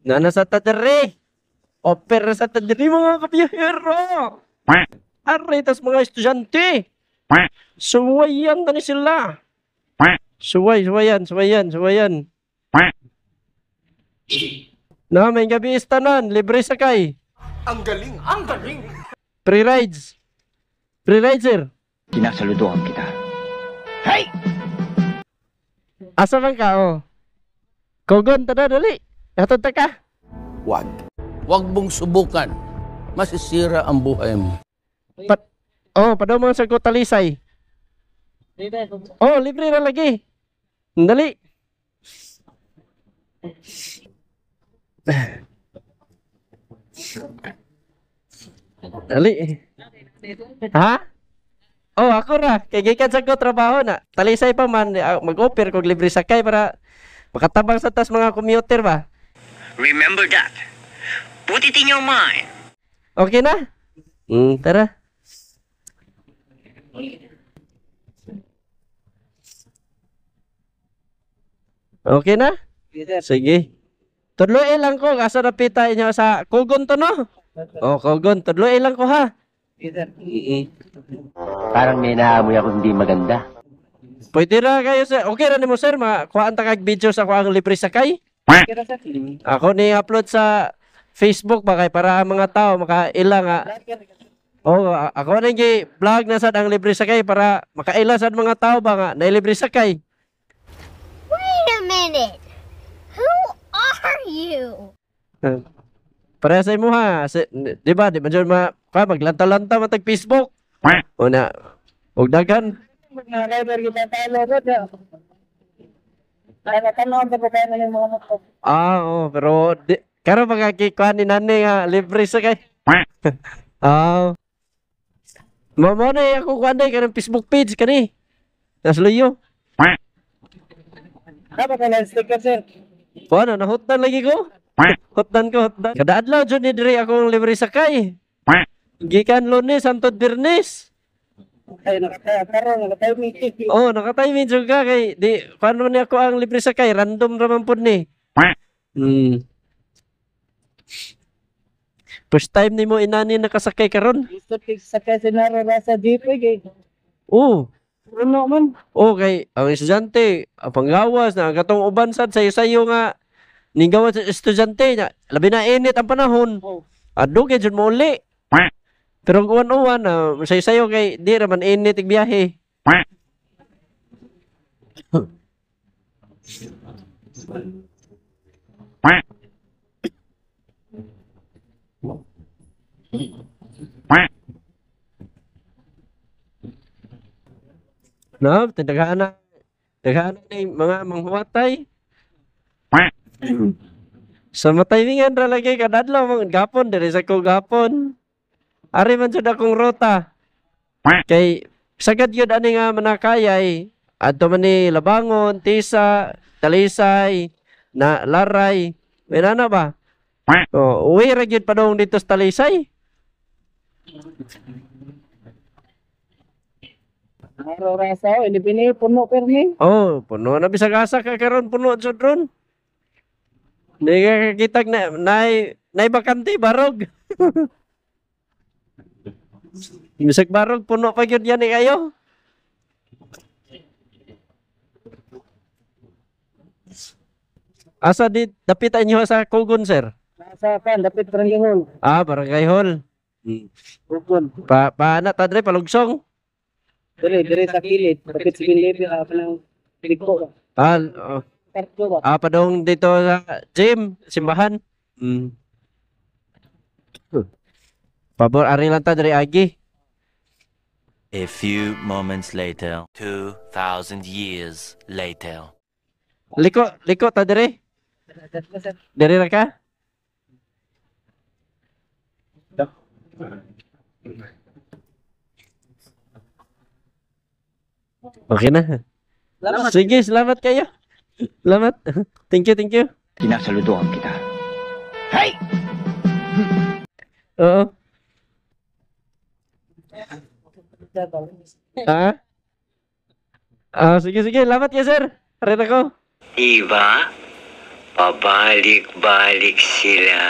Nana sa tadere. Opera sa tadere mga kapiyahero. Aray, tas mga estudyante. Suwayan tani sila. Suwayan. Na, may gabi istanan. Libre sakay. Ang galing! Free rides. Free rides, sir. Sinasaludohan kita. Hey! Asa man ka, oh? Kogon, tada, dali. Hatod ta ka. Wag. Huwag mong subukan. Masisira ang buhay mo. Padaw mo sa Talisay. Oh, libre na lagi. Dali. Dali. Ha? Oh, ako ra. Kay gikan sa ko trabaho na. Talisay pa man mag-offer kog libre sakay para makatabang sa tas mga commuter ba. Remember that. Put it in your mind. Okay na? Tara. Okay na? Sige. Tudloy lang ko. Asa na pita inyo sa Kogon to, no? Oh, Kogon. Tudloy lang ko, ha? Parang may naamoy ako hindi maganda. Pwede na kayo, sir. Okay na ni mo, sir. Kuhaan ta kag video sa kuhaan libre sakay. Ako ni upload sa Facebook ba kay para mga tao makaila nga. Oh, ako na vlog na sad ang libre sakay para makaila sad mga tao ba nga na libre sakay. Wait a minute. Who are you? Para sa imo ha, di ba? Di ba dyan maglanta-lanta matag Facebook? O na, huwag dagan. Pero karo pagkakikuha ni nani nga, libre sa kay. Mamo na ako kuha na kanang Facebook page kani. Nasluyo. Dapat ka na sticker, sir. Paano, nahutan lagi ko? Hutan. Kada adlaw dyan ni diri akong libre sakay. Gikan Lunes, Santod Birnes. Ay, nakatayo. Oh, nakatayo juga kay di paano ni ako ang libre sakay, random raman pud ni. First time nimo inani nakasakay karon? Gusto sakay sa nararasa jeep eh. Oh, Ano man? oh kay ang estudyante, ang panggawas na katong uban sad sayo nga ning gawas sa estudyante nya. Labi na init ang panahon. Ado kay jud mo uli. Pero kung uwan sayo kay di raman init ig biyahe. No, daghan na mga manghuwatay. Sa matimingan ra lagi kadadlaw mga gapon diri sa ko gapon. Ari man jud akong rota. Kay sagad gyud ani nga manakayay adto man ni Labangon, Tisa, Talisay, na Laray. May na ba? Oh, uwi ra gyud padong dito sa Talisay. Nararasa, hindi puno permi. Oh, puno na bisag asa ka karon puno jud ron. Hindi ka kakitag na nay bakante barog. Bisag barog puno pa gyud yan kayo. Asa di dapit inyo sa Kogon, sir? Nasa pan, dapit Barangay Hall. Barangay Hall. Bukon. Paana ta dre palugsong. Dire sa kilid. Dapit sa kilid, ng piligko. Oh. Tarto ba? Padong dito sa gym, simbahan. Pabor ari lang ta dre agi. A few moments later, 2,000 years later. Liko ta dre. Dere ra ka? Okay na. Sige, salamat kayo. Salamat. Thank you. Sinasaludohan kita. Hey! Oo. Sige. Salamat kayo, sir. Arin ako. Eva, Pabalik-balik sila.